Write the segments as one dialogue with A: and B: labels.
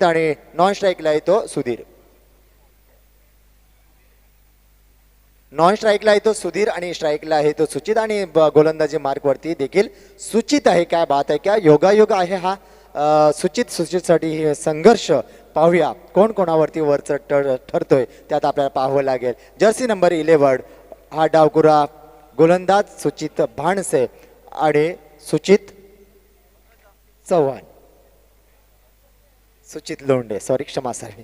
A: आणि नॉन स्ट्राईकला येतो सुधीर. नॉन स्ट्राईकला येतो सुधीर आणि स्ट्राईकला आहे तो सुचित आणि गोलंदाजी मार्क वरती देखील सुचित आहे. काय बात आहे, क्या योगायोग आहे हा. सुचितसाठी हे संघर्ष पाहूया कोण कोणावरती वरच ठरतोय त्यात आपल्याला पाहावं लागेल. जर्सी नंबर 11 हा डावकुरा गोलंदाज सुचित भाणसे आणि सुचित चव्हाण, सुचित लोंढे, सॉरी क्षमा असावी.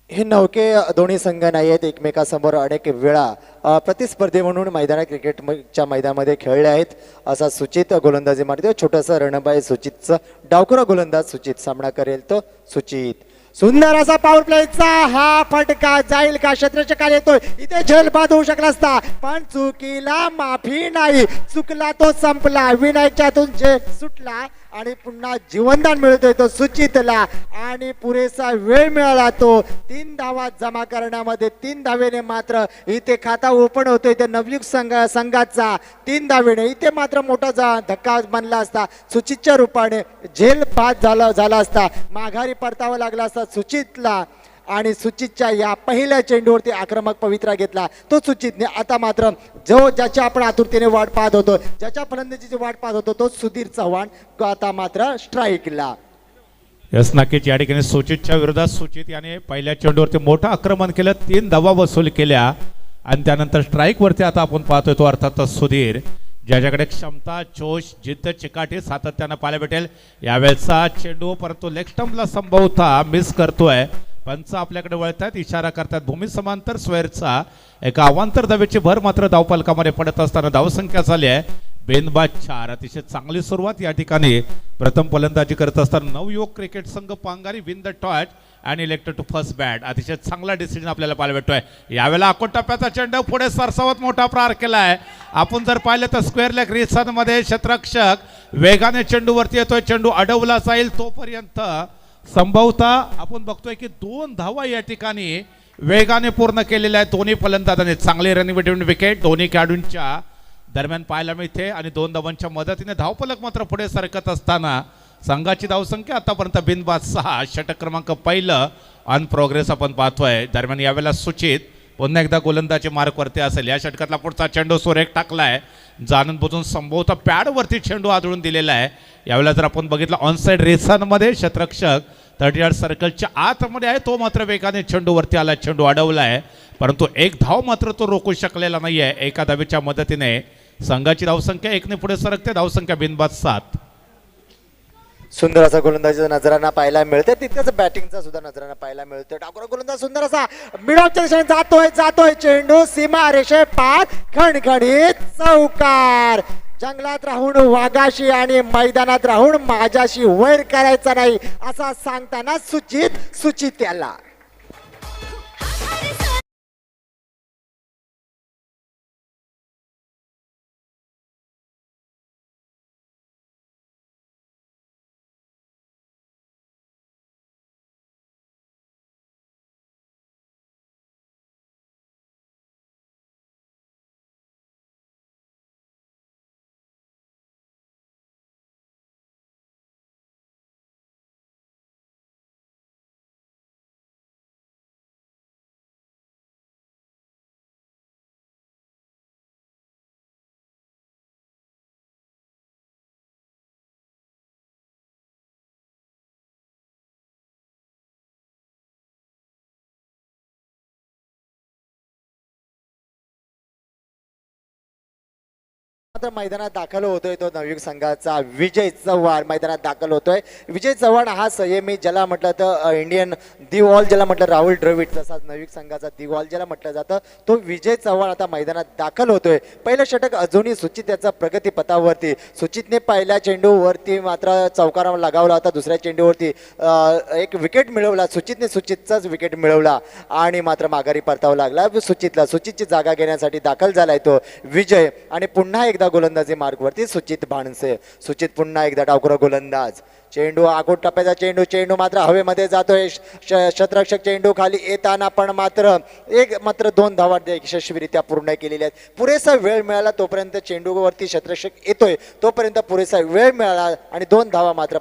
A: हे नौके दोन्ही संघ नाही आहेत एकमेकासमोर अनेक वेळा प्रतिस्पर्धी म्हणून मैदानात क्रिकेटच्या मैदानामध्ये खेळले आहेत. असा सुचित गोलंदाजी मारतो. छोटंसं रणबाई सुचितचं डावकुरा गोलंदाज सुचित सामना करेल तो सुचित. सुंदर असा पॉवर प्लेचा हा फटका जाईल का क्षेत्ररक्षकाला येतोय. इथे झेल बाद होऊ शकला असता पण चुकीला माफी नाही. चुकला तो संपला. विनायकच्या हातून झेल सुटला आणि पुन्हा जीवनदान मिळतोय तो सुचितला आणि पुरेसा वेळ मिळाला तो 3 धावा जमा करण्यामध्ये. 3 धावेने मात्र इथे खाता ओपन होतोय ते नवयुग संघाचा 3 धावेने. इथे मात्र मोठा धक्का बनला असता सुचितच्या रूपाने. झेल बाद झाला असता, माघारी परतावा लागला असता सुचितला आणि सुचितच्या या पहिल्या चेंडूवरती आक्रमक पवित्रा घेतला तो सुचितने. आता मात्र ज्याच्या आपण आतुरतेने वाट पाहत होतो, ज्याच्या फलंदाजीची वाट पाहत होतो तो सुधीर चव्हाण आता मात्र स्ट्राईकला.
B: यस, नक्कीच या ठिकाणी सुचितच्या विरोधात सुचित याने पहिल्या चेंडूवरती मोठं आक्रमण केलं, 3 धावा वसूल केल्या आणि त्यानंतर स्ट्राईक वरती आता आपण पाहतोय तो अर्थात सुधीर, ज्याच्याकडे क्षमता, जोश, जिद्द, चिकाटी सातत्यानं पाहायला भेटेल. यावेळेचा चेंडू परंतु लेग स्टंपला संभवता मिस करतोय. पंच आपल्याकडे वळतात, इशारा करतात भूमी समांतर स्क्वेअरचा एका अवांतर धावेची भर मात्र धावफलकामध्ये पडत असताना धावसंख्या झाली आहे बेनबाद 4. अतिशय चांगली सुरुवात या ठिकाणी प्रथम फलंदाजी करत असताना नवयुवक क्रिकेट संघ Pangari win the toss and elected to first bat. अतिशय चांगला डिसिजन आपल्याला पाहायला भेटतोय. यावेळेला अकोट टप्प्याचा चेंडू पुढे सरसावत मोठा प्रहार केलाय. आपण जर पाहिलं तर स्क्वेअर लेग रिसांमध्ये क्षेत्ररक्षक वेगाने चेंडूवरती येतोय. चेंडू अडवला जाईल तोपर्यंत संभवता आपण बघतोय की 2 धावा या ठिकाणी वेगाने पूर्ण केलेल्या आहेत दोन्ही फलंदाजांनी. चांगली रनिंग बिटवीन विकेट दोन्ही खेळाडूंच्या दरम्यान पाहायला मिळते आणि 2 धावांच्या मदतीने धावफलक मात्र पुढे सरकत असताना संघाची धावसंख्या आतापर्यंत बिनबाद 6. षटक क्रमांक पहिलं ऑन प्रोग्रेस आपण पाहतोय. दरम्यान यावेळेला सुचित पुन्हा एकदा गोलंदाजी मार्कवरती असेल. या षटकातला पुढचा चेंडू सुरेख टाकलाय, जाणून बुजून संभवता पॅडवरती चेंडू आदळून दिलेला आहे. यावेळेला जर आपण बघितलं ऑनसाइड रेसांमध्ये क्षेत्ररक्षक 30 यार्ड सर्कलच्या आतमध्ये आहे, तो मात्र वेगाने चेंडूवरती आला, चेंडू अडवला आहे परंतु एक धाव मात्र तो रोखू शकलेला नाही आहे. एका धावेच्या मदतीने संघाची धावसंख्या 1 ने पुढे सरकते. धावसंख्या बिनबाद 7.
A: सुंदर असा गोलंदाजीचा नजरांना पाहायला मिळते, तिथेच बॅटिंगचा सुद्धा नजरांना पाहायला मिळतोय. डावकुरा गोलंदाज सुंदर असा मिडऑफच्या दिशेने जातोय चेंडू सीमा रेषे पार खणखणीत चौकार. जंगलात राहून वाघाशी आणि मैदानात राहून माझ्याशी वैर करायचा नाही असा सांगताना सुचित त्याला मैदानात दाखल होतोय तो नवयुग संघाचा विजय चव्हाण मैदानात दाखल होतोय. विजय चव्हाण हा संयमी, ज्याला म्हटलं तर इंडियन दिवॉल, ज्याला म्हटलं राहुल द्रविड, तसाच नवयुग संघाचा दिवॉल ज्याला म्हटलं जातं, तो विजय चव्हाण आता मैदानात दाखल होतोय. पहिलं षटक अजूनही सुचित याचा प्रगतीपथावरती. सुचितने पहिल्या चेंडूवरती मात्र चौकारावर लगावला होता, दुसऱ्या चेंडूवरती एक विकेट मिळवला सुचितने, सुचितचाच विकेट मिळवला आणि मात्र माघारी परतावा लागला सुचितला. सुचितची जागा घेण्यासाठी दाखल झालाय तो विजय आणि पुन्हा एकदा गोलंदाजी मार्गवरती सुचित भाणसे. सुचित पुन्हा एकदा डावकुरा गोलंदाज. चेंडू आखूड टप्प्याचा चेंडू मात्र हवेमध्ये जातोय. शतरक्षक चेंडू खाली येताना पण मात्र 2 धावा यशस्वीरित्या पूर्ण केलेल्या आहेत. पुरेसा वेळ मिळाला तोपर्यंत चेंडूवरती शतरक्षक येतोय तोपर्यंत पुरेसा वेळ मिळाला आणि 2 धावा मात्र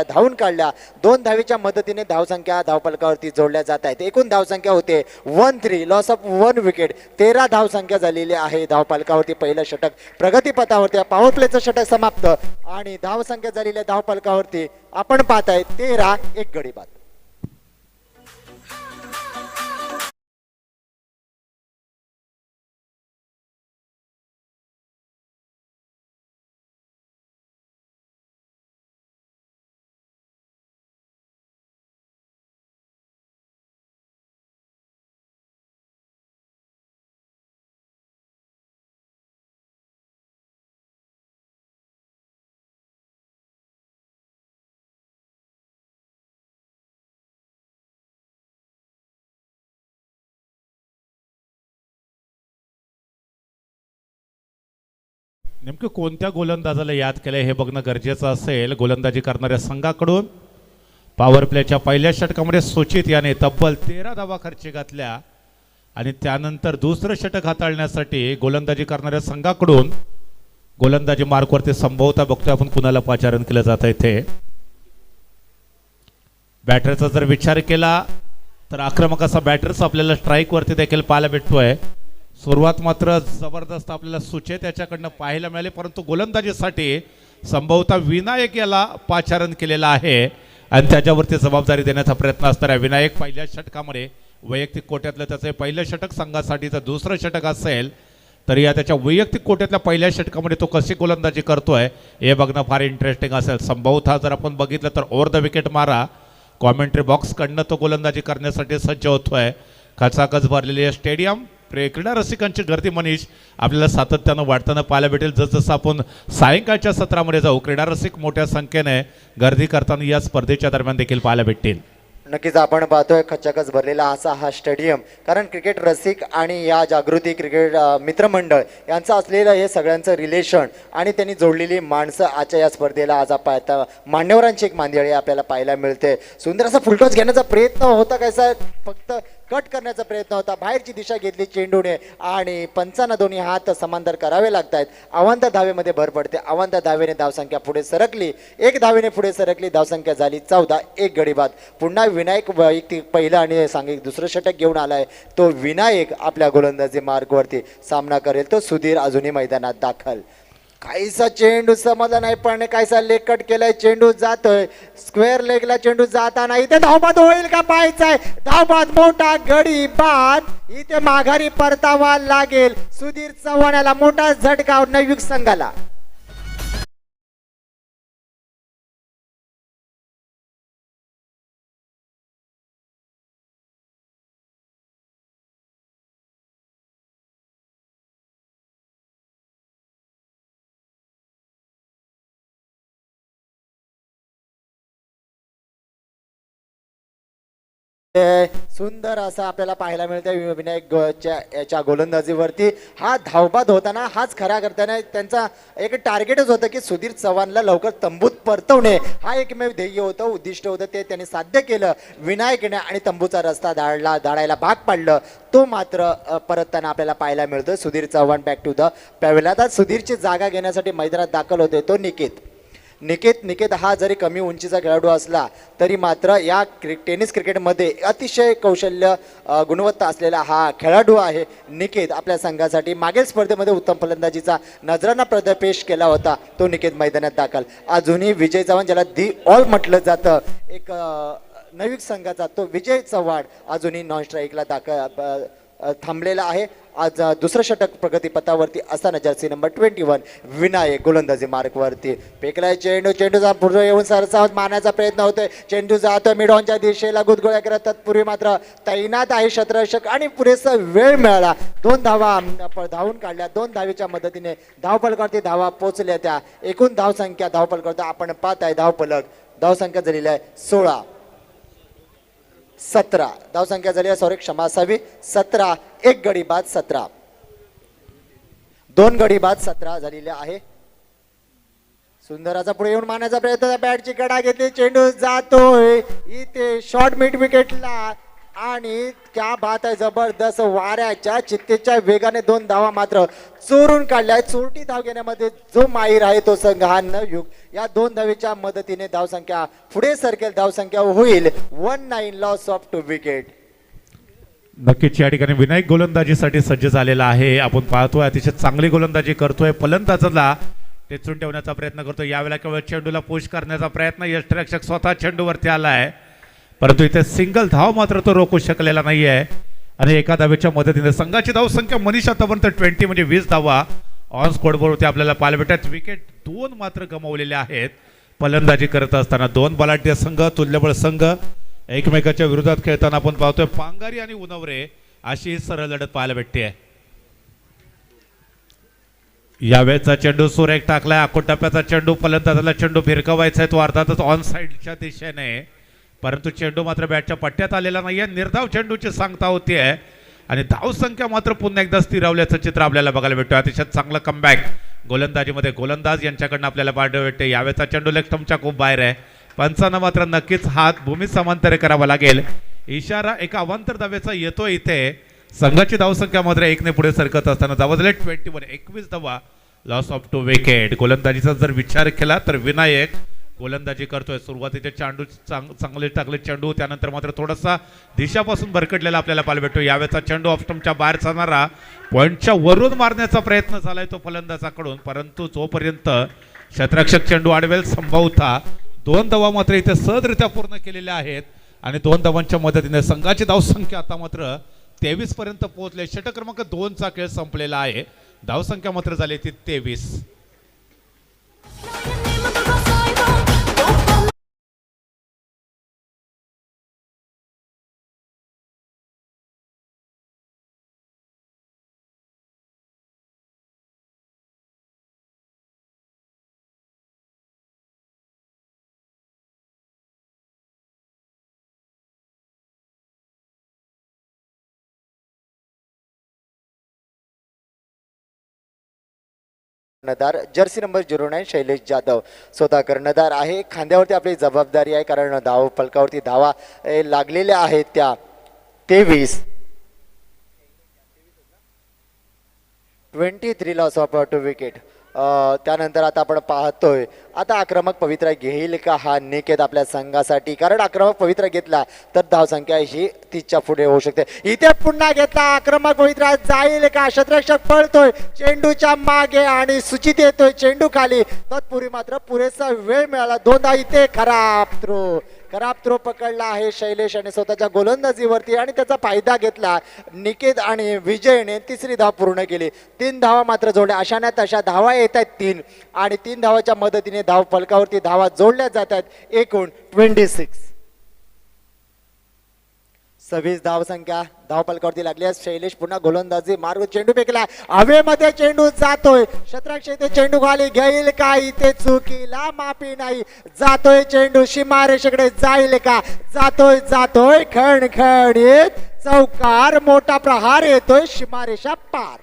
A: धावून काढल्या. 2 धावेच्या मदतीने धावसंख्या धावफलकावरती जोडल्या जात आहेत. एकूण धावसंख्या होते 1-3, लॉस ऑफ 1 विकेट. 13 धावसंख्या झालेली आहे धावफलकावरती. पहिलं षटक प्रगतीपथावरती, पॉवर प्लेचं षटक समाप्त आणि धावसंख्या झालेल्या धावफलकावरती आपण पाहताय 13, 1 गडी बाद.
B: नेमकं कोणत्या गोलंदाजाला याद केलंय हे बघणं गरजेचं असेल. गोलंदाजी करणाऱ्या संघाकडून पॉवर प्लेच्या पहिल्या षटकामध्ये सुचित याने तब्बल 13 धावा खर्ची घातल्या आणि त्यानंतर दुसरं षटक हाताळण्यासाठी गोलंदाजी करणाऱ्या संघाकडून गोलंदाजी मार्कवरती संभवता बघतोय आपण कुणाला पाचारण केलं जात आहे ते. बॅटरचा जर विचार केला तर आक्रमक असा बॅटर्स आपल्याला स्ट्राईक वरती देखील पाहायला भेटतोय. सुरुवात मात्र जबरदस्त आपल्याला सुचेत याच्याकडनं पाहायला मिळाले, परंतु गोलंदाजीसाठी संभवतः विनायक याला पाचारण केलेलं आहे आणि त्याच्यावरती जबाबदारी देण्याचा प्रयत्न असणार आहे. विनायक पहिल्या षटकामध्ये वैयक्तिक कोट्यातलं त्याचं पहिलं षटक, संघासाठीचं दुसरं षटक असेल तरी या त्याच्या वैयक्तिक कोट्यातल्या पहिल्या षटकामध्ये तो कशी गोलंदाजी करतोय हे बघणं फार इंटरेस्टिंग असेल. संभवतः जर आपण बघितलं तर ओव्हर द विकेट मारा कॉमेंट्री बॉक्सकडनं तो गोलंदाजी करण्यासाठी सज्ज होतोय. खचाखच भरलेली स्टेडियम, क्रीडा रसिकांची गर्दी मनीष आपल्याला सातत्यानं वाढताना पाहायला भेटेल. जसजसं आपण सायंकाळच्या सत्रामध्ये जाऊ क्रीडा रसिक मोठ्या संख्येने गर्दी करताना या स्पर्धेच्या दरम्यान देखील पाहायला भेटतील.
A: नक्कीच आपण पाहतोय खच्चकच भरलेला असा हा स्टेडियम, कारण क्रिकेट रसिक आणि या जागृती क्रिकेट मित्रमंडळ यांचं असलेलं हे सगळ्यांचं रिलेशन आणि त्यांनी जोडलेली माणसं आजच्या या स्पर्धेला आज पाहता मान्यवरांची एक मांदियाळी आपल्याला पाहायला मिळते. सुंदर असा फुलटॉस घेण्याचा प्रयत्न होता, कसा फक्त कट करण्याचा प्रयत्न होता, बाहेरची दिशा घेतली चेंडूने आणि पंचांना दोन्ही हात समांतर करावे लागत आहेत. अवांत धावेमध्ये भर पडते. अवांत धावेने धावसंख्या पुढे सरकली, 1 धावेने पुढे सरकली, धावसंख्या झाली 14, 1 गडी बाद. पुन्हा विनायक वैयक्तिक पहिलं आणि सांघिक दुसरं षटक घेऊन आलाय. तो विनायक आपल्या गोलंदाजी मार्गवरती सामना करेल. तो सुधीर अजूनही मैदानात दाखल. काहीसा चेंडू समजला नाही पण काहीसा लेग कट केलाय. चेंडू जातोय स्क्वेअर लेगला, चेंडू जाताना इथे धावबाद होईल का पाहायचाय. धावबाद, मोठा गडी बाद. इथे माघारी परतावा लागेल सुधीर चव्हाण याला. मोठा झटका नवयुग संघाला. सुंदर असं आपल्याला पाहायला मिळतं विनायक याच्या गोलंदाजीवरती. हा धावबाद होताना हाच खरा करताना त्यांचा एक टार्गेटच होतं की सुधीर चव्हाणला लवकर तंबूत परतवणे. हा एकमेव ध्येय होतं, उद्दिष्ट होतं, ते त्यांनी साध्य केलं विनायकने आणि तंबूचा रस्ता धाडायला भाग पाडलं. तो मात्र परतताना आपल्याला पाहायला मिळतोय. Sudhir Chavan back to the pavilion. आता सुधीरची जागा घेण्यासाठी मैदानात दाखल होते तो निकेत हा जरी कमी उंचीचा खेळाडू असला तरी मात्र या टेनिस क्रिकेटमध्ये अतिशय कौशल्य गुणवत्ता असलेला हा खेळाडू आहे. निकेत आपल्या संघासाठी मागील स्पर्धेमध्ये उत्तम फलंदाजीचा नजराना प्रदर्पेश केला होता. तो निकेत मैदानात दाखल. अजूनही विजय चव्हाण, ज्याला दी ऑल म्हटलं जातं, एक नवीन संघाचा तो विजय चव्हाण अजूनही नॉन स्ट्राईकला थांबलेला आहे. आज दुसरं षटक प्रगतीपथावरती असताना जर्सी नंबर 21 विनायक गोलंदाजी मार्कवरती फेकलाय. चेंडूचा पुढे येऊन सरसावत मारण्याचा प्रयत्न होतोय. चेंडू जातोय मिडॉनच्या दिशेला, गुदगोळ्या करत तत्पूर्वी मात्र तैनात आहे शतरक्षक आणि पुरेसा वेळ मिळाला. 2 धावा धावून काढल्या. 2 धावेच्या मदतीने धावफलकावरती धावा पोचल्या. त्या एकूण धावसंख्या धावफलकावरती आपण पाहताय धावसंख्या झालेली आहे 16, 17 धावसंख्या झाली आहे. क्षमा असावी 17, 1 गडी बाद 17, 2 गडी बाद 17 झालेले आहे. सुंदर असा पुढे येऊन मारण्याचा प्रयत्न, बॅटची कडा घेतली, चेंडू जातोय इथे शॉर्ट मिड विकेटला आणि क्या बात आहे, जबरदस्त वाऱ्याच्या चित्तेच्या वेगाने 2 धावा मात्र चोरून काढल्या. चोरटी धाव घेण्यामध्ये जो माहीर आहे तो संघ हा नवयुग. या 2 धावेच्या मदतीने धावसंख्या पुढे सरकेल, धावसंख्या होईल 19, लॉस ऑफ 2 विकेट.
B: नक्कीच या ठिकाणी विनायक गोलंदाजीसाठी सज्ज झालेला आहे. आपण पाहतोय अतिशय चांगली गोलंदाजी करतोय, फलंदाजाला टेचून ठेवण्याचा प्रयत्न करतोय. यावेळेला केवळ चेंडूला पुश करण्याचा प्रयत्न, यष्टिरक्षक स्वतः चेंडूवरती आलाय, परंतु इथे सिंगल धाव मात्र तो रोखू शकलेला नाहीये. आणि एका धावेच्या मदतीने संघाची धावसंख्या मनीष आतापर्यंत 20 म्हणजे 20 धावा ऑन स्कोरबोर्डवरती आपल्याला पाहायला भेटतात. विकेट 2 मात्र गमावलेले आहेत फलंदाजी करत असताना. 2 बलाढ्य संघ, तुल्यबळ संघ एकमेकाच्या विरोधात खेळताना आपण पाहतोय पांगारी आणि उनवरे अशी सरळ लढत पाहायला भेटते. यावेळेचा चेंडू सुरेख टाकलाय, आखूड टप्प्याचा चेंडू, फलंदाजाला चेंडू फिरकवायचा आहे, तो अर्थातच ऑन साइडच्या दिशेने, परंतु चेंडू मात्र बॅटच्या पट्ट्यात आलेला नाहीये. निर्धाव चेंडूची सांगता होतीये आणि धावसंख्या मात्र पुन्हा एकदा स्थिरावल्याचं चित्र आपल्याला बघायला भेटतं. अतिशय चांगलं कमबॅक गोलंदाजीमध्ये गोलंदाज यांच्याकडनं आपल्याला पाहायला भेटते. यावेळेचा चेंडू लेग स्टंपच्या खूप बाहेर आहे. पंचांना मात्र नक्कीच हात भूमी समांतर करावा लागेल. इशारा एका अवांतर धावेचा येतो इथे. संघाची धावसंख्या मात्र 1 पुढे सरकत असताना धावले 21 धावा, लॉस ऑफ 2 विकेट. गोलंदाजीचा जर विचार केला तर विनायक गोलंदाजी करतोय. सुरुवातीचे चेंडू चांगले टाकले चेंडू, त्यानंतर मात्र थोडासा दिशापासून भरकटलेला आपल्याला पाहायला भेटतो. यावेळेचा चेंडू ऑफ स्टंपच्या बाहेर जाणारा, पॉइंटच्या वरून मारण्याचा प्रयत्न झालाय तो फलंदाजाकडून, परंतु जोपर्यंत क्षेत्ररक्षक चेंडू अडवेल संभवता 2 धावा मात्र इथे सहजरित्या पूर्ण केलेल्या आहेत. आणि 2 धावांच्या मदतीने संघाची धावसंख्या आता मात्र 23 पर्यंत पोहोचले. षटक क्रमांक 2चा खेळ संपलेला आहे. धावसंख्या मात्र झाली ती 23.
A: कर्णधार जर्सी नंबर 09 शैलेश जाधव स्वतः कर्णधार आहे. खांद्यावरती आपली जबाबदारी आहे, कारण धाव फलकावरती धावा लागलेल्या आहेत त्या 23. 23 लॉस ऑफ 2 विकेट. त्यानंतर आता आपण पाहतोय आता आक्रमक पवित्रा घेईल का हा निकेत आपल्या संघासाठी, कारण आक्रमक पवित्रा घेतला तर धावसंख्या ही 30च्या पुढे होऊ शकते. इथे पुन्हा घेतला आक्रमक पवित्रा, जाईल का, क्षेत्ररक्षक पळतोय चेंडूच्या मागे आणि सूचित येतोय चेंडू खाली, तत्पूर्वी मात्र पुरेसा वेळ मिळाला. 2दा इथे खराब थ्रो पकडला आहे शैलेश आणि स्वतःच्या गोलंदाजीवरती आणि त्याचा फायदा घेतला निकेत आणि विजयने. 3री धाव पूर्ण केली. 3 धावा मात्र जोडल्या, अशा ना तशा धावा येत आहेत 3 आणि 3 धावाच्या मदतीने धाव फलकावरती धावा जोडल्या जात आहेत. एकूण 26. 26 धाव संख्या धाव फलकावरती लागली आहे. शैलेश पुन्हा गोलंदाजी मार्ग, चेंडू फेकला हवेमध्ये, चेंडू जातोय, क्षेत्ररक्षक चेंडू खाली घेईल का, इथे चुकीला माफी नाही, जातोय चेंडू सीमारेषेकडे, जाईल का, जातोय खणखणीत चौकार, मोठा प्रहार येतोय सीमारेषा पार.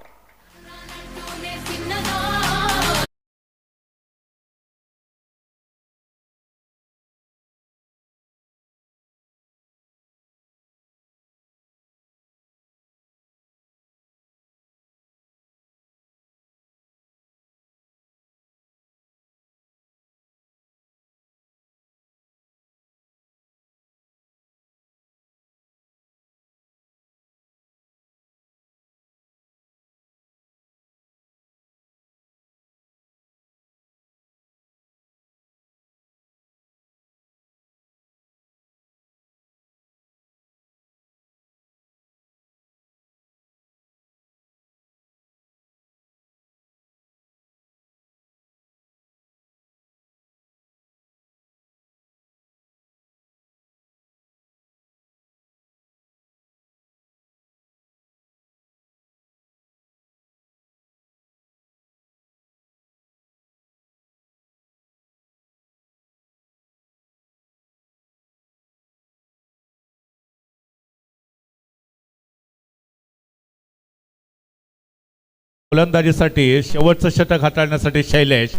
B: गोलंदाजीसाठी शेवटचं षटक हाताळण्यासाठी शैलेश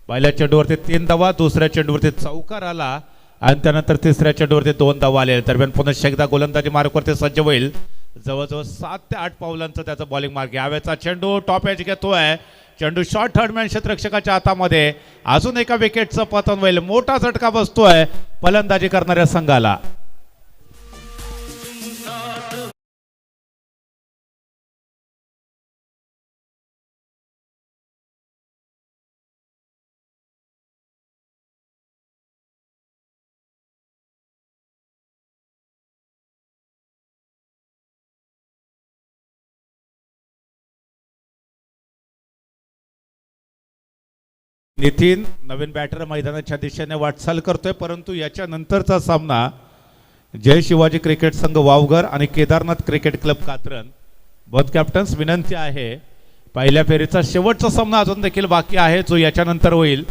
B: पहिल्या चेंडूवरती 3 धावा, दुसऱ्या चेंडूवरती चौकार आला आणि त्यानंतर तिसऱ्या चेंडूवरती 2 धावा आले. दरम्यान पुन्हा एकदा गोलंदाजी मार्कवरती सज्ज होईल. जवळजवळ 7 ते 8 पावलांचं त्याचं बॉलिंग मार्क. यावेळेचा चेंडू टॉप एज घेतोय. चेंडू शॉर्ट थर्डमॅन क्षेत्ररक्षकाच्या हातामध्ये. अजून एका विकेटचं पतन होईल. मोठा झटका बसतोय फलंदाजी करणाऱ्या संघाला. नितीन नवीन बॅटर मैदानाच्या दिशेने वाटचाल करतोय, परंतु याच्या नंतरचा सामना जय शिवाजी क्रिकेट संघ वावघर आणि केदारनाथ क्रिकेट क्लब कात्रन बोथ कॅप्टन्स विनंती आहे. पहिल्या फेरीचा शेवटचा सामना अजून देखील बाकी आहे, जो याच्यानंतर होईल.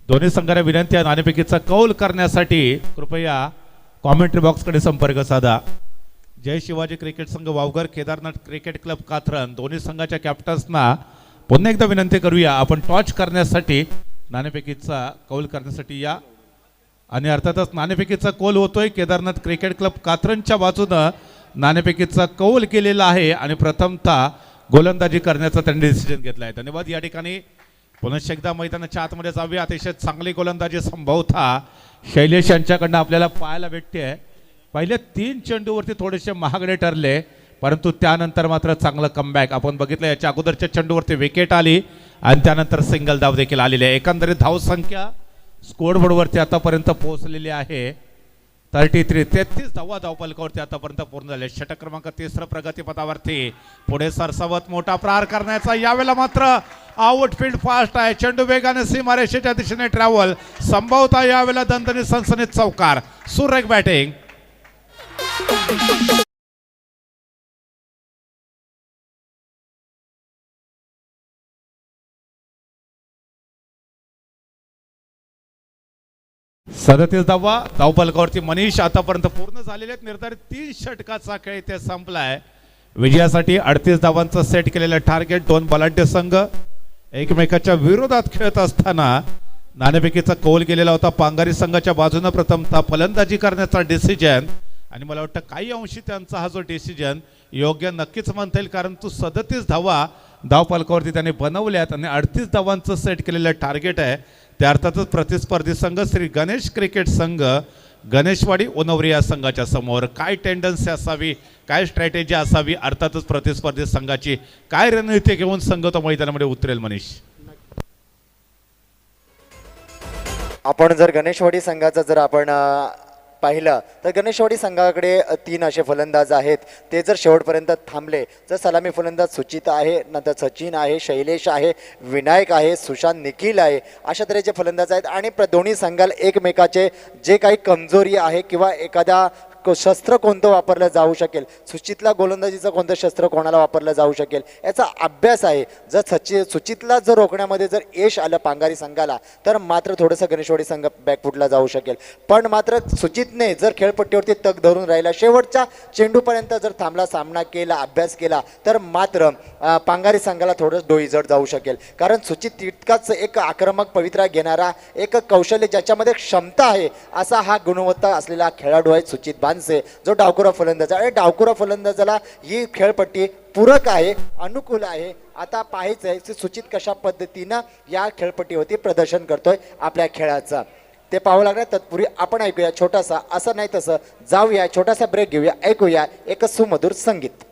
B: दोन्ही संघांना विनंती आहे नाणेफेकीचा कौल करण्यासाठी कृपया कॉमेंट्री बॉक्सकडे संपर्क साधा. जय शिवाजी क्रिकेट संघ वावघर, केदारनाथ क्रिकेट क्लब कात्रन दोन्ही संघाच्या कॅप्टन्सना पुन्हा एकदा विनंती करूया, आपण टॉच करण्यासाठी नाणेफेकीचा कौल करण्यासाठी या. आणि अर्थातच नाणेफेकीचा कौल होतोय. केदारनाथ क्रिकेट क्लब कात्रनच्या बाजूनं नाणेफेकीचा कौल केलेला आहे आणि प्रथमतः गोलंदाजी करण्याचा त्यांनी डिसिजन घेतला आहे. धन्यवाद. या ठिकाणी पुन्हा एकदा मैदानाच्या आतमध्ये जाऊया. अतिशय चांगली गोलंदाजी संभवता शैलेश यांच्याकडनं आपल्याला पाहायला भेटते. पहिले 3 चेंडूवरती थोडेसे महागडे ठरले, परंतु त्यानंतर मात्र चांगलं कमबॅक आपण बघितलं. याच्या अगोदरच्या चेंडूवरती विकेट आली आणि त्यानंतर सिंगल धाव देखील आलेली आहे. एकंदरीत धावसंख्या स्कोअरबोर्डवरती आतापर्यंत पोहोचलेली आहे 33 धावा धावफलकावरती आतापर्यंत पूर्ण झाले. षटक क्रमांक 3 प्रगतीपथावरती पुढे सरसावत मोठा प्रहार करण्याचा. यावेळेला मात्र आउटफील्ड फास्ट आहे. चेंडू वेगाने सीमारेषेच्या दिशेने ट्रॅव्हल संभवता. यावेळेला दणदणीत सनसनीत चौकार. सुरेख बॅटिंग. सदतीस धावा धावफलकावरती मनीष आतापर्यंत पूर्ण झालेले आहेत. निर्धारित 3 षटकाचा खेळ इथे संपलाय. विजयासाठी 38 धावांचं सेट केलेलं टार्गेट. 2 बलाढ्य संघ एकमेकाच्या विरोधात खेळत असताना नाणेफेकीचा कौल केलेला होता. पांगारी संघाच्या बाजूने प्रथमतः फलंदाजी करण्याचा डिसिजन आणि मला वाटतं काही अंशी त्यांचा हा जो डिसिजन योग्य नक्कीच म्हणता येईल, कारण तो 37 धावा धावफलकावरती त्याने बनवल्यात आणि 38 धावांचं सेट केलेलं टार्गेट आहे. त्या अर्थातच प्रतिस्पर्धी संघ श्री गणेश क्रिकेट संघ गणेशवाडी ओनवरी या संघाच्या समोर. काय टेंडन्सी असावी, काय स्ट्रॅटेजी असावी, अर्थातच प्रतिस्पर्धी संघाची काय रणनीती घेऊन संघ तो मैदानामध्ये उतरेल. मनीष,
A: आपण जर गणेशवाडी संघाचं जर आपण पाहिलं तर गणेशवाडी संघाकडे 3 असे फलंदाज आहेत. ते जर शेवटपर्यंत थांबले तर सलामी फलंदाज सुचित आहे, नंतर सचिन आहे, शैलेश आहे, विनायक आहे, सुशांत, निखिल आहे, अशा तऱ्हेचे फलंदाज आहेत. आणि दोन्ही संघाला एकमेकाचे जे काही कमजोरी आहे किंवा एखाद्या शस्त्र कोणतं वापरलं जाऊ शकेल, सुचितला गोलंदाजीचं कोणतं शस्त्र कोणाला वापरलं जाऊ शकेल याचा अभ्यास आहे. जर सुचितला जर रोखण्यामध्ये जर यश आलं पांगारी संघाला तर मात्र थोडंसं गणेशवाडी संघ बॅकफुटला जाऊ शकेल. पण मात्र सुचितने जर खेळपट्टीवरती तग धरून राहिला, शेवटच्या चेंडूपर्यंत जर थांबला, सामना केला, अभ्यास केला तर मात्र पांगारी संघाला थोडं डोईजड जाऊ शकेल. कारण सुचित तितकाच एक आक्रमक पवित्रा घेणारा, एक कौशल्य ज्याच्यामध्ये क्षमता आहे असा हा गुणवत्ता असलेला खेळाडू आहे सुचित बानसे, जो डावखुरा फलंदाज आहे. आणि डावखुरा फलंदाजाला ही खेळपट्टी पूरक आहे, अनुकूल आहे. आता पाहायचं आहे की सुचित कशा पद्धतीनं या खेळपट्टीवरती प्रदर्शन करतोय आपल्या खेळाचं, ते पाहावं लागणार. तत्पूर्वी आपण ऐकूया छोटासा, असं नाही तसं जाऊया, छोटासा ब्रेक घेऊया, ऐकूया एक सुमधुर संगीत.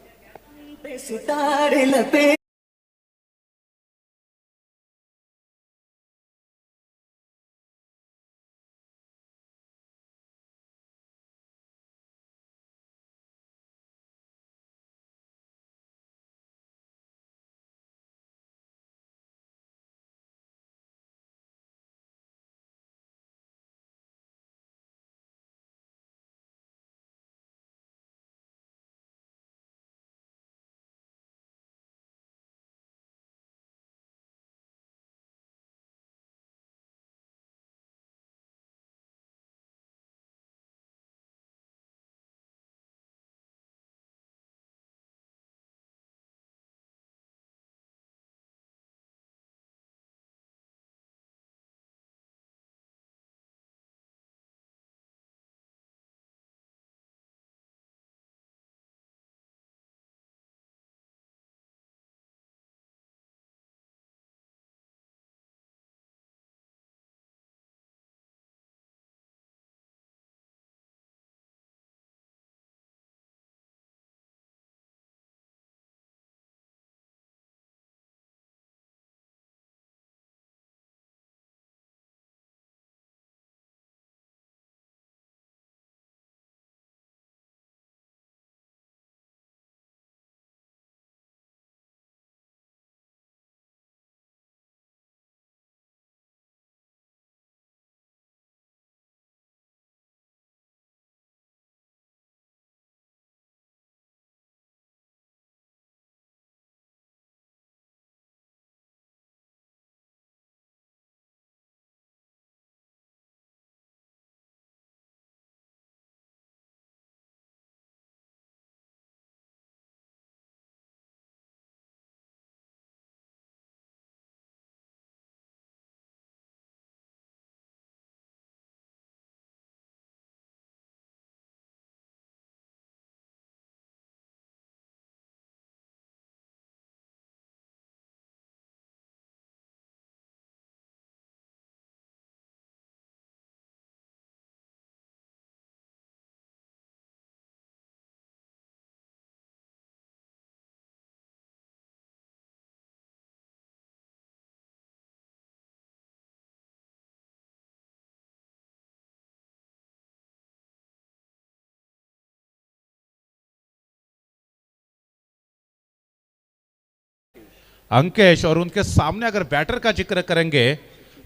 B: अंकेश, और उनके सामने अगर बैटर का जिक्र करेंगे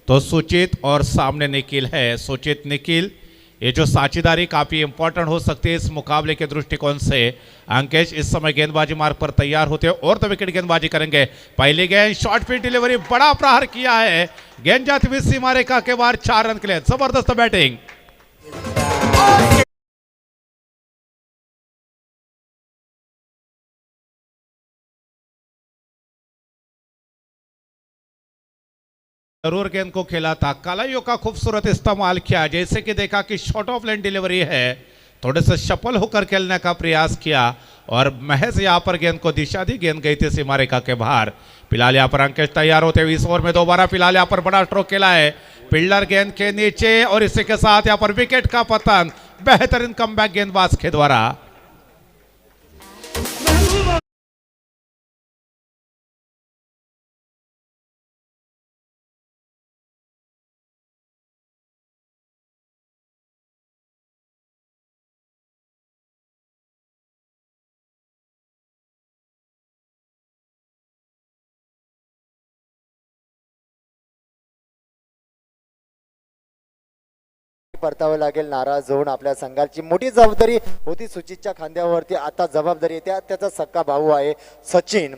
B: तो सुचित और सामने निखिल है। सुचित निखिल, ये जो साझेदारी काफी इंपॉर्टेंट हो सकती है इस मुकाबले के दृष्टिकोण से। अंकेश इस समय गेंदबाजी मार्ग पर तैयार होते हैं और तो विकेट गेंदबाजी करेंगे। पहली गेंद शॉर्ट पिच डिलीवरी, बड़ा प्रहार किया है, गेंद जाती हुई सीमा रेखा के बाहर, 4 रन के लिए जबरदस्त बैटिंग। जरूर गेंद को खेला था, कलाइयों का खूबसूरत इस्तेमाल किया, जैसे कि देखा कि शॉर्ट ऑफ लाइन डिलीवरी है, थोड़े से सफल होकर खेलने का प्रयास किया और महज यहां पर गेंद को दिशा दी, गेंद गई थी सीमा रेखा के बाहर। फिलहाल यहां पर अंकेश तैयार होते हुए इस ओवर में दोबारा फिलहाल यहां पर बड़ा स्ट्रोक खेला है, फील्डर गेंद के नीचे और इसी के साथ यहां पर विकेट का पतन, बेहतरीन कमबैक गेंदबाज के द्वारा।
A: परतावं लागेल, नाराज होऊन आपल्या संघाची मोठी जबाबदारी होती सुचितच्या खांद्यावरती, आता जबाबदारी येते, त्याचा सक्का भाऊ आहे सचिन.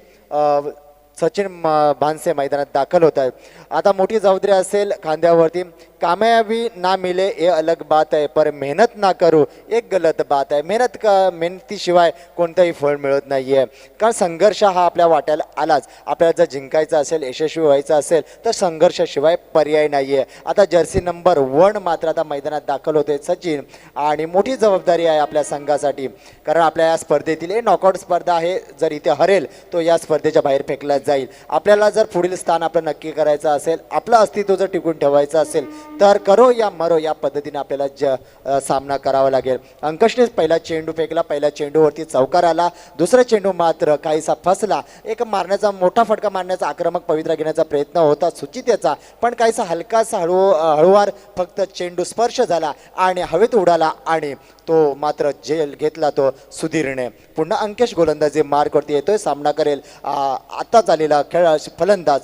A: सचिन भानसे मैदानात दाखल होत आहे. आता मोठी जबाबदारी असेल खांद्यावरती. कामयाबी ना मिले ये अलग बात आहे, पर मेहनत ना करू एक गलत बात आहे. मेहनतीशिवाय कोणतंही फळ मिळत नाही आहे, कारण संघर्ष हा आपल्या वाट्याला आलाच. आपल्याला जर जिंकायचं असेल, यशस्वी व्हायचं असेल तर संघर्षाशिवाय पर्याय नाही आहे. आता जर्सी नंबर 1 मात्र आता मैदानात दाखल होते सचिन, आणि मोठी जबाबदारी आहे आपल्या संघासाठी, कारण आपल्या या स्पर्धेतील नॉकआउट स्पर्धा आहे. जर इथे हरेल तो या स्पर्धेच्या बाहेर फेकला जाईल. आपल्याला जर पुढील स्थान आपलं नक्की करायचं असेल, आपलं अस्तित्व जर टिकून ठेवायचं असेल तर करो या मरो या पद्धतीने आपल्याला सामना करावा लागेल. अंकशने पहिला चेंडू फेकला, पहिल्या चेंडूवरती चौकार आला, दुसरा चेंडू मात्र काहीसा फसला. एक मारण्याचा मोठा फटका मारण्याचा आक्रमक पवित्रा घेण्याचा प्रयत्न होता सुचितेचा, पण काहीसा हलकासा हळूवार फक्त चेंडू स्पर्श झाला आणि हवेत उडाला आणि तो मात्र जेल घेतला तो सुधीरने. पुन्हा अंकेश गोलंदाजी मार्कवरती येतोय, सामना करेल आता झालेला खेळ फलंदाज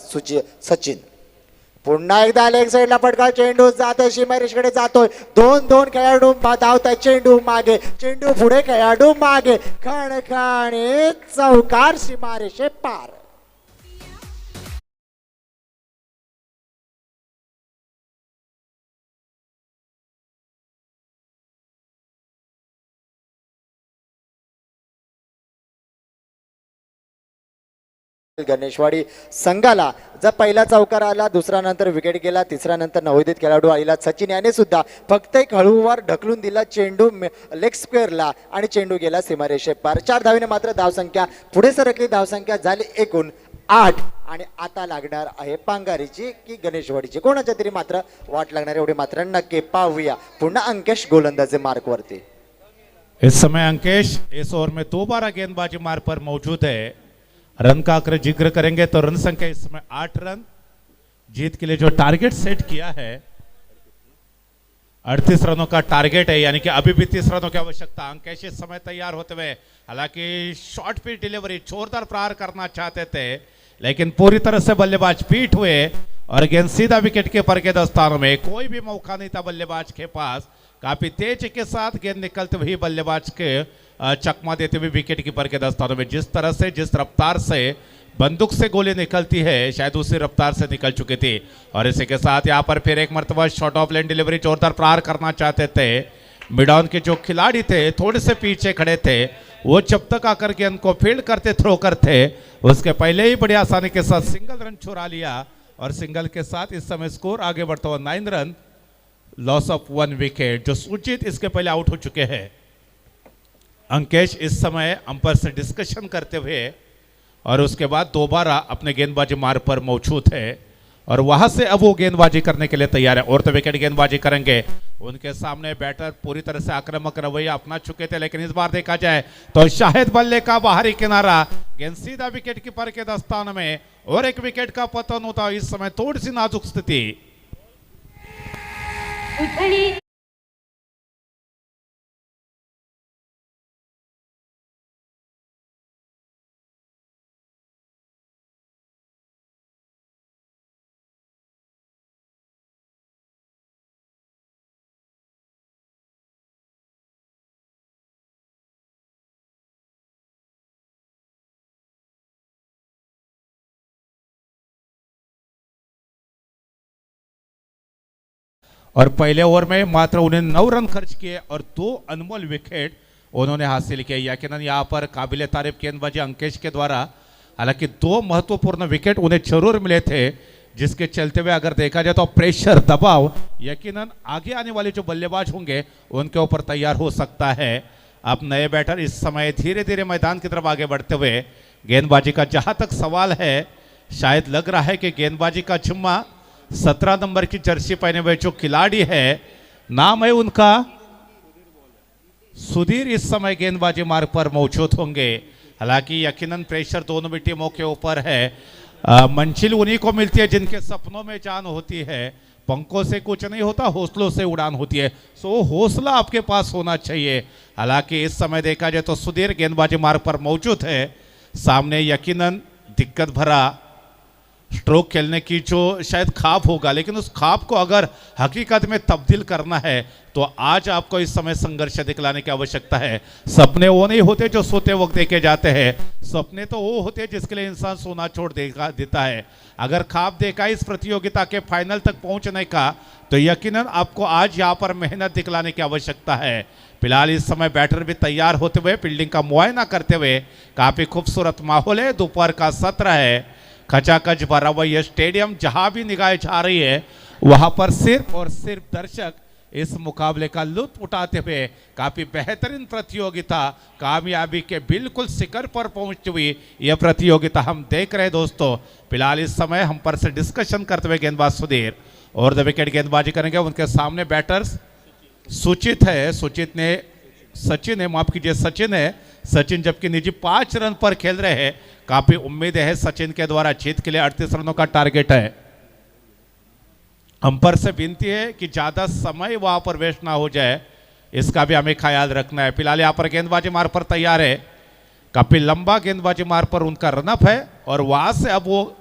A: सचिन. पुन्हा एकदा लेग साईडला फटका, चेंडू जातोय सीमारेषेकडे जातोय. 2-2 खेळाडू धावताय, चेंडू मागे, चेंडू पुढे, खेळाडू मागे, खणखणी चौकार, सीमारेषे पार. गणेशवाडी संघाला जर पहिला चौकार आला, दुसरा नंतर विकेट गेला, तिसरा नंतर नवोदित खेळाडू आलेला सचिन याने सुद्धा फक्त एक हळूवार ढकलून दिला चेंडू लेग स्क्वेअरला आणि चेंडू गेला सीमारेषे पार. 4 धावेने मात्र धावसंख्या पुढे सरकली. धावसंख्या झाली एकूण 8 आणि आता लागणार आहे पांगारीची की गणेशवाडीची, कोणाच्या तरी मात्र वाट लागणार एवढी मात्र नक्की पाहूया. पुन्हा अंकेश गोलंदाजी मार्कवरती.
B: इस समय अंकेश इस ओवर में दोबारा गेंदबाजी मार्ग पर मौजूद है. रन का अगर जिक्र करेंगे तो रन संख्या इस समय 8 रन, जीत के लिए जो टारगेट सेट किया है 38 रनों का टारगेट है, यानी कि अभी भी 30 रनों की आवश्यकता. अंकेश इस समय तैयार होते हुए, हालांकि शॉर्ट पिच डिलीवरी जोरदार प्रहार करना चाहते थे लेकिन पूरी तरह से बल्लेबाज पीट हुए और गेंद सीधा विकेट कीपर के दस्तानों में. कोई भी मौका नहीं था बल्लेबाज के पास. काफी तेजी के साथ गेंद निकलते हुए बल्लेबाज के चकमा देते हुए विकेट कीपर के दस्तानों में. जिस तरह से, जिस रफ्तार से बंदूक से गोली निकलती है, शायद उसी रफ्तार से निकल चुकी थी. और इसी के साथ यहाँ पर फिर एक मरतबा शॉर्ट ऑफ लाइन डिलीवरी जोरदार प्रहार करना चाहते थे. मिड ऑन के जो खिलाड़ी थे थोड़े से पीछे खड़े थे, वो जब तक आकर गेंद को फील्ड करते, थ्रो करते, उसके पहले ही बड़ी आसानी के साथ सिंगल रन चुरा लिया और सिंगल के साथ इस समय स्कोर आगे बढ़ता हुआ 9 रन, लॉस ऑफ 1 विकेट. जो सुचित इसके पहले आउट हो चुके हैं. अंकेश इस समय अंपायर से डिस्कशन करते हुए और उसके बाद दोबारा अपने गेंदबाजी मार्ग पर मौजूद है और वहां से अब वो गेंदबाजी करने के लिए तैयार है. और तो विकेट गेंदबाजी करेंगे. उनके सामने बैटर पूरी तरह से आक्रामक रवैया अपना चुके थे, लेकिन इस बार देखा जाए तो शाहिद बल्ले का बाहरी किनारा, गेंद सीधा विकेट कीपर के दस्तान में और एक विकेट का पतन होता. इस समय थोड़ी सी नाजुक स्थिति. और पहले ओवर में मात्र उन्हें 9 रन खर्च किए और 2 अनमोल विकेट उन्होंने हासिल किए। यकीनन यहाँ पर काबिल तारीफ गेंदबाजी अंकेश के द्वारा, हालांकि 2 महत्वपूर्ण विकेट उन्हें जरूर मिले थे, जिसके चलते हुए अगर देखा जाए तो प्रेशर दबाव यकीनन आगे आने वाले जो बल्लेबाज होंगे उनके ऊपर तैयार हो सकता है। अब नए बैटर इस समय धीरे धीरे मैदान की तरफ आगे बढ़ते हुए, गेंदबाजी का जहां तक सवाल है, शायद लग रहा है कि गेंदबाजी का जिम्मा 17 नंबर की जर्सी पहने हुए जो खिलाड़ी है, नाम है उनका सुधीर, इस समय गेंदबाजी मार्ग पर मौजूद होंगे। हालांकि यकीनन प्रेशर दोनों भी टीमों के ऊपर है। मंजिल उन्हीं को मिलती है जिनके सपनों में जान होती है। पंखों से कुछ नहीं होता, हौसलों से उड़ान होती है। सो हौसला आपके पास होना चाहिए। हालांकि इस समय देखा जाए तो सुधीर गेंदबाजी मार्ग पर मौजूद है। सामने यकीनन दिक्कत भरा स्ट्रोक खेलने की जो शायद ख्वाब होगा, लेकिन उस ख्वाब को अगर हकीकत में तब्दील करना है तो आज आपको इस समय संघर्ष दिखलाने की आवश्यकता है। सपने वो नहीं होते जो सोते वक्त देखे जाते हैं, सपने तो वो होते हैं जिसके लिए इंसान सोना छोड़ देता है। अगर ख्वाब देखा इस प्रतियोगिता के फाइनल तक पहुंचने का, तो यकीनन आपको आज यहाँ पर मेहनत दिखलाने की आवश्यकता है। फिलहाल इस समय बैटर भी तैयार होते हुए, फील्डिंग का मुआयना करते हुए, काफी खूबसूरत माहौल है, दोपहर का सत्र है, खचाखच भरा हुआ यह स्टेडियम, जहां भी निगाहें जा रही है वहां पर सिर्फ और सिर्फ दर्शक इस मुकाबले का लुत्फ उठाते हुए काफी बेहतरीन प्रतियोगिता, कामयाबी के बिल्कुल शिखर पर पहुंचती हुई यह प्रतियोगिता हम देख रहे हैं। दोस्तों फिलहाल इस समय हम पर से डिस्कशन करते हुए गेंदबाज सुधीर और द विकेट गेंदबाजी करेंगे। उनके सामने बैटर्स सुचित है, सचिन है, माफ कीजिए सचिन है। सचिन जबकि निजी 5 रन पर खेल रहे हैं। काफी उम्मीद है सचिन के द्वारा जीत के लिए 38 रनों का टारगेट है। अंपर से विनती है कि ज्यादा समय वहां पर वेस्ट ना हो जाए, इसका भी हमें ख्याल रखना है। फिलहाल यहाँ पर गेंदबाजी मार्ग पर तैयार है, काफी लंबा गेंदबाजी मार्ग पर उनका रनअप है और वहां से अब वो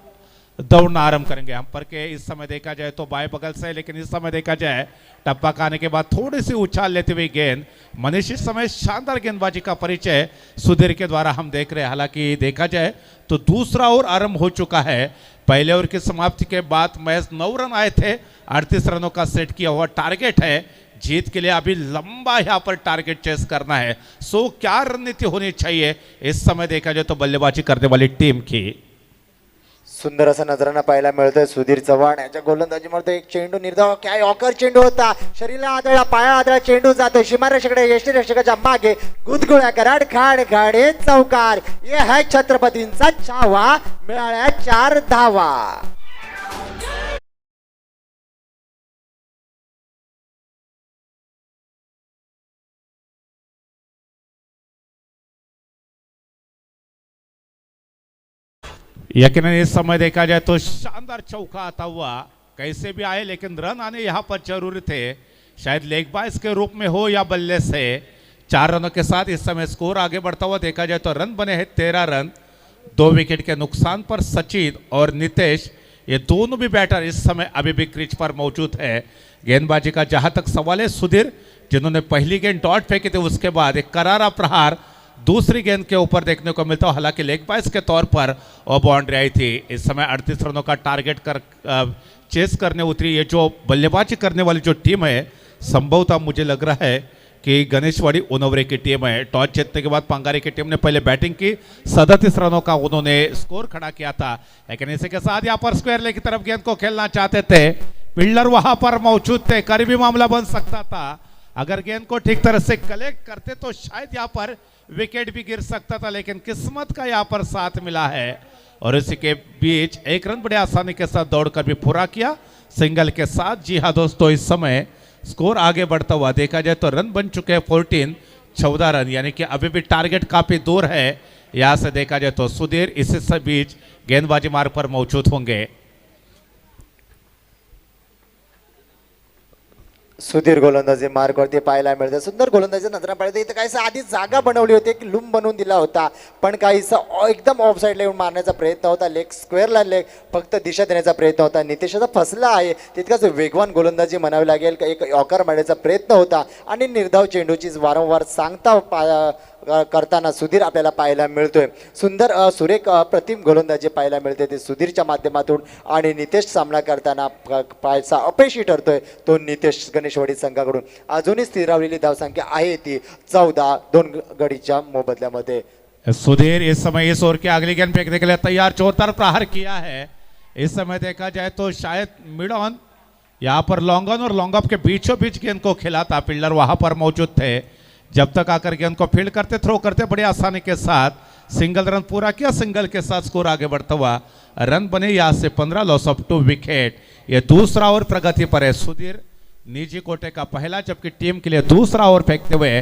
B: दौड़ना आरंभ करेंगे। हम पर के इस समय देखा जाए तो बाएं बगल से, लेकिन इस समय देखा जाए टप्पा खाने के बाद थोड़ी सी उछाल लेते हुए गेंद, मनीष इस समय शानदार गेंदबाजी का परिचय सुधीर के द्वारा हम देख रहे हैं। हालांकि देखा जाए तो दूसरा ओवर आरंभ हो चुका है। पहले ओवर की समाप्ति के बाद महज 9 रन आए थे, 38 रनों का सेट किया हुआ टारगेट है। जीत के लिए अभी लंबा यहाँ पर टारगेट चेस करना है। सो क्या रणनीति होनी चाहिए इस समय देखा जाए तो बल्लेबाजी करने वाली टीम की?
A: सुंदर असा नजराना पाहायला मिळतोय सुधीर चव्हाण यांच्या गोलंदाजीमध्ये एक चेंडू निर्धाव, काय ऑकर चेंडू होता, शरीराला आदळला, पाया आदळला, चेंडू जातो सीमारेषेकडे, यष्टीरक्षकाच्या मागे गुदगुळ्या कराड खाड खाडे चौकार. ये है छत्रपतींचा छावा, मिळाल्या 4 धावा.
B: यकीनन इस समय देखा जाए तो शानदार चौका आता हुआ, कैसे भी आए लेकिन रन आने यहाँ पर जरूरी थे, शायद लेग बाइस के रूप में हो या बल्ले से। 4 रनों के साथ इस समय स्कोर आगे बढ़ता हुआ देखा जाए तो रन बने हैं 13 रन। 2 विकेट के नुकसान पर सचिन और नितेश, ये दोनों भी बैटर इस समय अभी भी क्रीज पर मौजूद है। गेंदबाजी का जहां तक सवाल है, सुधीर जिन्होंने पहली गेंद डॉट फेंकी थी, उसके बाद एक करारा प्रहार दूसरी गेंद के ऊपर देखने को मिलता है। हालांकि लेग बाइस के तौर पर और बाउंड्री आई थी। इस समय 38 रनों का टारगेट चेस करने उतरी ये जो बल्लेबाजी करने वाली जो टीम है, संभवतः मुझे लग रहा है कि गणेशवाड़ी उनवरे की टीम है। टॉस जीतने के बाद पंगारी की टीम ने पहले बैटिंग की, 37 रनों का उन्होंने स्कोर खड़ा किया था। लेकिन इसी के साथ यहाँ पर स्क्वायर लेग की तरफ गेंद को खेलना चाहते थे, फील्डर वहां पर मौजूद थे, करीबी मामला बन सकता था। अगर गेंद को ठीक तरह से कलेक्ट करते तो शायद यहाँ पर विकेट भी गिर सकता था, लेकिन किस्मत का यहाँ पर साथ मिला है और इसी के बीच 1 रन बड़े आसानी के साथ दौड़कर भी पूरा किया सिंगल के साथ। जी हाँ दोस्तों, इस समय स्कोर आगे बढ़ता हुआ देखा जाए तो रन बन चुके हैं 14 रन, यानी कि अभी भी टारगेट काफी दूर है। यहां से देखा जाए तो सुधीर इसी बीच गेंदबाजी मार्ग पर मौजूद होंगे।
A: सुधीर गोलंदाजी मार्गवरती पाहायला मिळते. सुंदर गोलंदाजी नजरा पाहिजे. इथं काहीसं आधी जागा बनवली होती, एक लूम बनवून दिला होता, पण काहीसं एकदम ऑफ साईडला येऊन मारण्याचा प्रयत्न होता, लेग स्क्वेअरला लेग फक्त दिशा देण्याचा प्रयत्न होता. नितेशचा फसला आहे, तितकाच वेगवान गोलंदाजी म्हणावी लागेल. एक यॉकर मारण्याचा प्रयत्न होता आणि निर्धाव चेंडूची वारंवार सांगता करताना सुधीर आपल्याला पाहायला मिळतोय. सुंदर सुरेख प्रतिम गोलंदाजी पाहायला मिळते ते सुधीरच्या माध्यमातून. आणि नितेश सामना करताना पाहायचा अपयशी ठरतोय तो नितेश गणेशवाडी संघाकडून. अजूनही स्थिरावलेली धावसंख्या आहे ती 14, 2 गडीच्या मोबदल्यामध्ये.
B: सुधीर इस समय इस ओवर के अगली गेंद फेंकने के लिए तैयार, जोरदार प्रहार किया है. इस समय देखा जाए तो शायद मिड ऑन यहाँ पर लॉन्ग ऑन और लॉन्ग ऑफ के बीचों बीच गेंद को खेला था. फील्डर वहां पर मौजूद थे. जब तक आकर गेंद को फील्ड करते, थ्रो करते बड़ी आसानी के साथ. सिंगल रन पूरा किया, सिंगल के साथ स्कोर आगे बढ़ता हुआ. रन बने यहाँ से 15, लॉस ऑफ 2 विकेट. ये दूसरा ओवर प्रगति पर है. सुधीर निजी कोटे का पहला, जबकि टीम के लिए दूसरा ओवर फेंकते हुए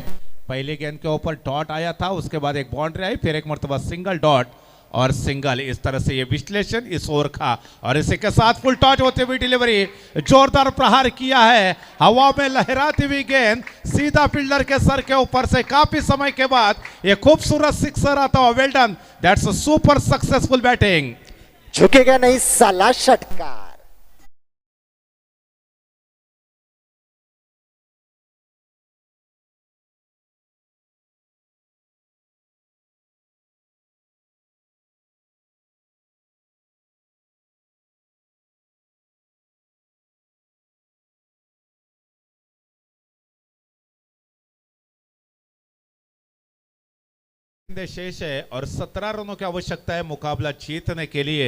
B: पहली गेंद के ऊपर डॉट आया था, उसके बाद एक बाउंड्री आई, फिर एक मरतबा सिंगल डॉट और सिंगल. इस तरह से ये विश्लेषण इस ओवर का. और इसी के साथ फुल टॉच होते हुए डिलीवरी, जोरदार प्रहार किया है. हवा में लहराती हुई गेंद सीधा फील्डर के सर के ऊपर से काफी समय के बाद ये खूबसूरत सिक्सर आता हुआ. Well done, that's a super successful batting.
A: झुकेगा नहीं साला षटकार.
B: शेष है और 17 रनों की आवश्यकता है मुकाबला जीतने के लिए.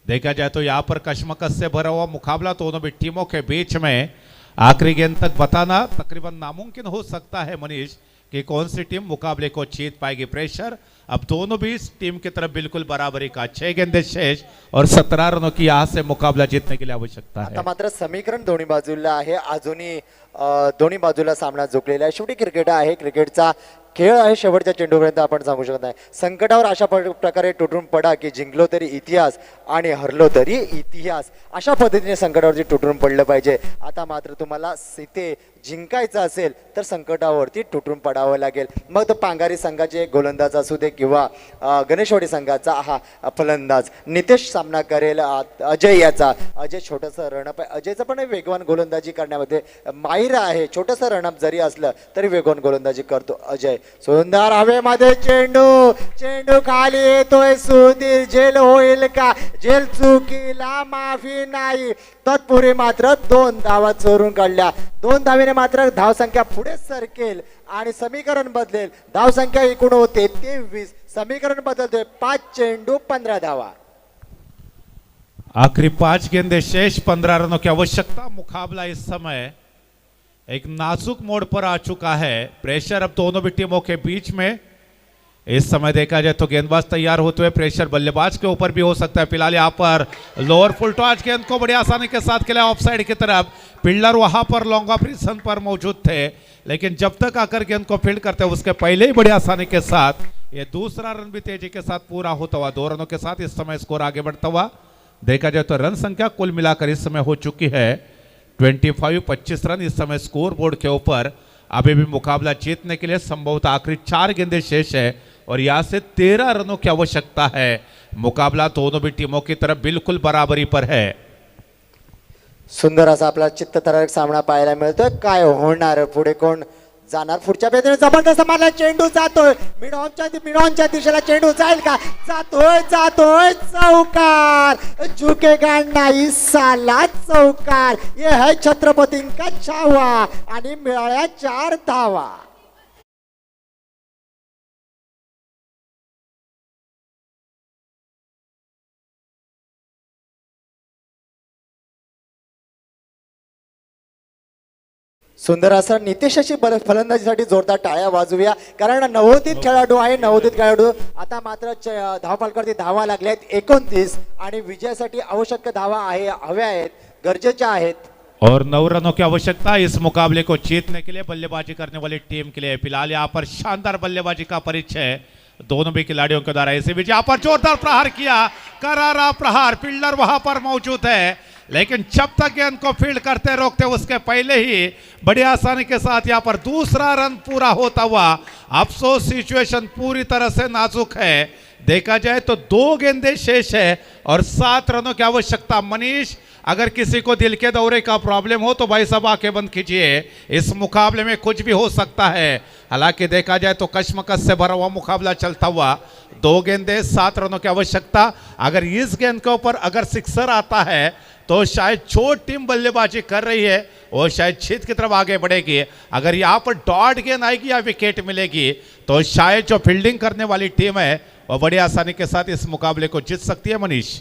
B: देखा जाए तो यहाँ पर कशमकश से भरा हुआ मुकाबला दोनों भी टीमों के बीच में. आखिरी गेंद तक बताना तकरीबन नामुमकिन हो सकता है मनीष कि कौन सी टीम मुकाबले को जीत पाएगी. प्रेशर अब दोनों भी इस टीम की तरफ बिल्कुल बराबरी का. 6 गेंदे शेष और 17 रनों की यहाँ से मुकाबला जीतने के लिए आवश्यकता है.
A: आता मात्र समीकरण दोन्ही बाजूला आहे. अजूनही दोन्ही बाजूला सामना झुकलेला आहे. शेवटी क्रिकेट आहे, क्रिकेटचा खेळ आहे. शेवटच्या चेंडूपर्यंत आपण सांगू शकत नाही. संकटावर अशा प्रकारे तुटून पडा की जिंकलो तरी इतिहास आणि हरलो तरी इतिहास, अशा पद्धतीने संकटावरती तुटून पडलं पाहिजे. आता मात्र तुम्हाला इथे जिंकायचं असेल तर संकटावरती तुटून पडावं लागेल. मग तो पांगारी संघाचे गोलंदाज असू दे किंवा गणेशवाडी संघाचा हा फलंदाज नितेश सामना करेल. अजय याचा, अजय छोटंसं रणअप आहे. अजयचं पण वेगवान गोलंदाजी करण्यामध्ये माहिर आहे. छोटंसं रणअप जरी असलं तरी वेगवान गोलंदाजी करतो अजय. सुंदर हवेमध्ये चेंडू, चेंडू खाली येतोय. सुधीर, झेल होईल का? झेल चुकीला माफी नाही. तत्पूर्वी मात्र 2 धावा चोरून काढल्या. 2 धावेने मात्र धावसंख्या पुढे सरकेल आणि समीकरण बदलेल. धावसंख्या एकूण होते 23, समीकरण बदलतोय 5 चेंडू 15 धावा.
B: आखिरी 5 गेंदे शेष, 15 रनों की आवश्यकता. मुकाबला इस समय एक नाजुक मोड़ पर आ चुका है. प्रेशर अब दोनों भी टीमों के बीच में. इस समय देखा जाए तो गेंदबाज तैयार होते हुए, प्रेशर बल्लेबाज के ऊपर भी हो सकता है. फिलहाल यहाँ पर लोअर फुल टॉच गेंद को बड़ी आसानी के साथ खेला ऑफ साइड की तरफ. फील्डर वहां पर लॉन्ग ऑफ पोजीशन पर मौजूद थे, लेकिन जब तक आकर गेंद को फील्ड करते उसके पहले ही बड़ी आसानी के साथ ये दूसरा रन भी तेजी के साथ पूरा होता हुआ. 2 रनों के साथ इस समय स्कोर आगे बढ़ता हुआ. देखा जाए तो रन संख्या कुल मिलाकर इस समय हो चुकी है 25 रन. इस समय स्कोर बोर्ड के ऊपर अभी भी मुकाबला जीतने के लिए संभवतः आखिरी 4 गेंदे शेष है और यहाँ से 13 रनों की आवश्यकता है. मुकाबला दोनों भी टीमों की तरफ बिल्कुल बराबरी पर है.
A: सुंदर असा आपला चित्तथरारक सामना पाहायला मिळतोय. काय होणार, पुढे कोण जाणार? पुढच्या बेदने जबरदस्त मारला चेंडू, जातोय मिडॉनच्या दिशेला. चेंडू जाईल का? जातोय चौकार. झुकेगा नाही साला चौकार. ये है छत्रपतींका छावा आणि मिळाल्या 4 धावा. सुंदर असा नितेशाची फलंदाजीसाठी जोरदार टाळ्या वाजवूया, कारण नवोदित खेळाडू आहे. नवोदित खेळाडू आता मात्र धावफलकावरती धावा लागल्या आहेत 29 आणि विजयासाठी आवश्यक धावा हव्या आहेत, गरजेच्या आहेत.
B: और 9 रनों की आवश्यकता इस मुकाबले को जीतने के लिए बल्लेबाजी करने वाली टीम के लिए. फिलहाल यहाँ पर शानदार बल्लेबाजी का परिचय दोनों भी खिलाड़ियों के द्वारा. इसी बीच यहाँ पर जोरदार प्रहार किया, करारा प्रहार. फील्डर वहां पर मौजूद है, लेकिन जब तक गेंद को फील्ड करते रोकते उसके पहले ही बड़ी आसानी के साथ यहाँ पर दूसरा रन पूरा होता हुआ. अफसोस, सिचुएशन पूरी तरह से नाजुक है. देखा जाए तो 2 गेंदे शेष है और 7 रनों की आवश्यकता. मनीष, अगर किसी को दिल के दौरे का प्रॉब्लम हो तो भाई साहब आंखें बंद कीजिए, इस मुकाबले में कुछ भी हो सकता है। हालांकि देखा जाए तो कश्मकश से भरा हुआ मुकाबला चलता हुआ, 2 गेंदें 7 रनों की आवश्यकता। अगर इस गेंद के ऊपर अगर सिक्सर आता है तो शायद जो टीम बल्लेबाजी कर रही है वो शायद जीत की तरफ आगे बढ़ेगी। अगर यहाँ पर डॉट गेंद आएगी या विकेट मिलेगी तो शायद जो फील्डिंग करने वाली टीम है वो बड़ी आसानी के साथ इस मुकाबले को जीत सकती है। मनीष,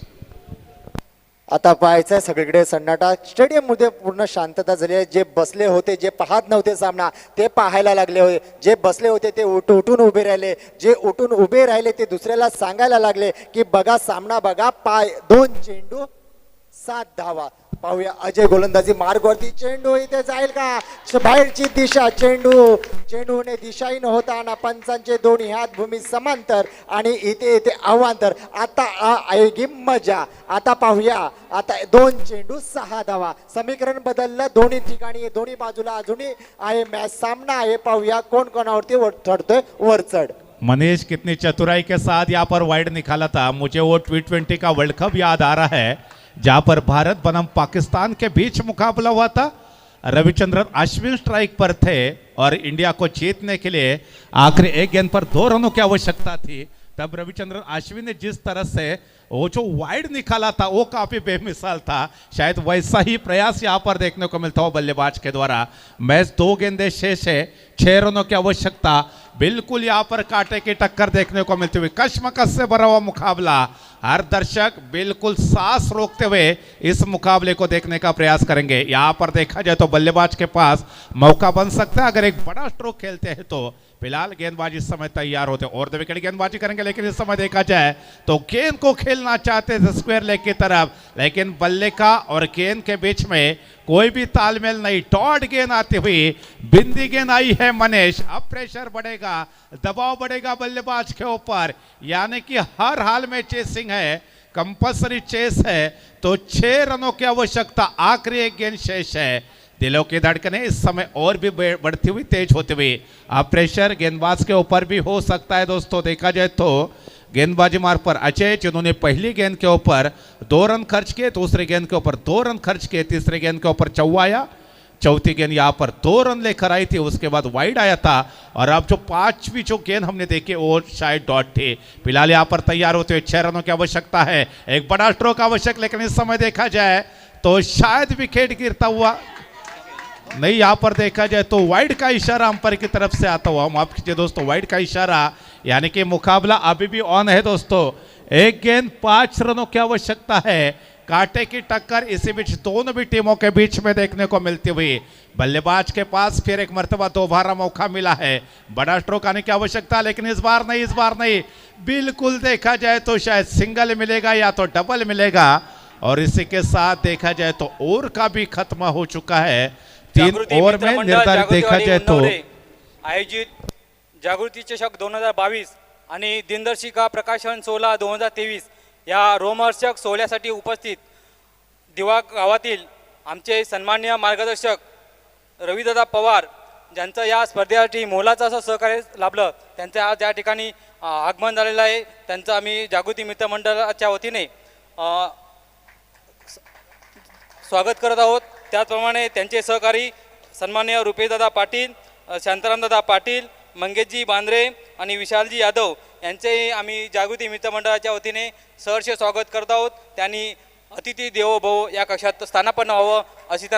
A: आता पाहायचंय सगळीकडे सन्नाटा, स्टेडियम मध्ये पूर्ण शांतता झाली आहे. जे बसले होते, जे पाहत नव्हते सामना, ते पाहायला लागले होते. जे बसले होते ते उठून उभे राहिले, जे उठून उभे राहिले ते दुसऱ्याला सांगायला लागले की बघा सामना बघा, 2 चेंडू 7 धावा. पाहूया अजय गोलंदाजी मार्गवरती, चेंडू इथे जाईल का, बाहेरची दिशा, चेंडूने दिशाहीन होताना पंचांचे दोन्ही हात भूमी समांतर आणि इथे अवांतर. आता आएगी मजा. आता पाहूया, आता 2 चेंडू 6 धावा. समीकरण बदललं दोन्ही ठिकाणी, दोन्ही बाजूला अजूनही आहे मॅच, सामना आहे. पाहूया कोण कोणावरती चढतोय वरचढ.
B: मनीष कितनी चतुराई के साथ यहाँ पर वाइड निकाला था। मुझे वो T20 का वर्ल्ड कप याद आ रहा है जहां पर भारत बनाम पाकिस्तान के बीच मुकाबला हुआ था। रविचंद्रन अश्विन स्ट्राइक पर थे और इंडिया को जीतने के लिए आखिरी 1 गेंद पर 2 रनों की आवश्यकता थी। तब रविचंद्रन अश्विन ने जिस तरह से वो जो वाइड निकाला था वो काफी बेमिसाल था। शायद वैसा ही प्रयास यहाँ पर देखने को मिलता हो बल्लेबाज के द्वारा। मैच 2 गेंदें शेष है, 6 रनों की आवश्यकता। बिल्कुल यहाँ पर कांटे की टक्कर देखने को मिलती हुई, कश्मकश से भरा हुआ मुकाबला। हर दर्शक बिल्कुल सांस रोकते हुए इस मुकाबले को देखने का प्रयास करेंगे। यहाँ पर देखा जाए तो बल्लेबाज के पास मौका बन सकता है अगर एक बड़ा स्ट्रोक खेलते हैं तो। फिलहाल गेंदबाज इस समय तैयार होते और द विकेट गेंदबाजी करेंगे, लेकिन इस समय देखा जाए तो गेंद को खेलना चाहते थे स्क्वायर लेग की तरफ, लेकिन बल्ले का और गेंद के बीच में कोई भी तालमेल नहीं। डॉट गेंद आती हुई, बिंदी गेंद आई है मनीष। अब प्रेशर बढ़ेगा, दबाव बढ़ेगा बल्लेबाज के ऊपर, यानी कि हर हाल में चेसिंग है, कंपल्सरी चेस है। तो 6 रनों की आवश्यकता, आखिरी 1 गेंद शेष है। दिलों की धड़कनें इस समय और भी बढ़ती हुई, तेज होती हुई। अब प्रेशर गेंदबाज के ऊपर भी हो सकता है दोस्तों। देखा जाए तो गेंदबाजी मार्ग पर अजय, जिन्होंने पहली गेंद के ऊपर 2 रन खर्च किए, दूसरी गेंद के ऊपर 2 रन खर्च किए, तीसरी गेंद के ऊपर चौवाया, चौथी गेंद यहाँ पर 2 रन लेकर आई थी, उसके बाद वाइड आया था। और अब जो 5वीं जो गेंद हमने देखी वो शायद डॉट थी। फिलहाल यहाँ पर तैयार होते हुए 6 रनों की आवश्यकता है, एक बड़ा स्ट्रोक आवश्यक, लेकिन इस समय देखा जाए तो शायद विकेट गिरता हुआ नहीं। यहाँ पर देखा जाए तो वाइड का इशारा अंपायर की तरफ से आता हुआ, माफ कीजिए दोस्तों, वाइड का इशारा, यानी कि मुकाबला अभी भी ऑन है दोस्तों। 1 गेंद 5 रनों की आवश्यकता है। कांटे की टक्कर इसी बीच दोनों भी टीमों के बीच में देखने को मिलती हुई। बल्लेबाज के पास फिर एक मर्तबा दोबारा मौका मिला है, बड़ा स्ट्रोक आने की आवश्यकता, लेकिन इस बार नहीं। बिल्कुल देखा जाए तो शायद सिंगल मिलेगा या तो डबल मिलेगा। और इसी के साथ देखा जाए तो ओवर का भी खत्म हो चुका है। 3 ओवर में निर्धारित देखा जाए तो
C: आयोजित जागृती चषक 2022 आणि दिनदर्शिका प्रकाशन सोहळा 2023 या रोमहर्षक सोहळ्यासाठी उपस्थित दिवा गावातील आमचे सन्माननीय मार्गदर्शक रविदादा पवार, ज्यांचं या स्पर्धेसाठी मोलाचं असं सहकार्य लाभलं, त्यांचं आज या ठिकाणी आगमन झालेलं आहे. त्यांचं आम्ही जागृती मित्र मंडळाच्या वतीने स्वागत करत आहोत. त्याचप्रमाणे त्यांचे सहकारी सन्माननीय रुपेशदादा पाटील, शांतारामदादा पाटील, मंगेशजी बांद्रे आणि विशालजी यादव यांचे आम्ही जागृती मित्र मंडळाच्या वतीने सहर्ष स्वागत करत आहोत. त्यांनी अतिथी देवो भव या कक्षात स्थानापन्न व्हावं अशी त्यांना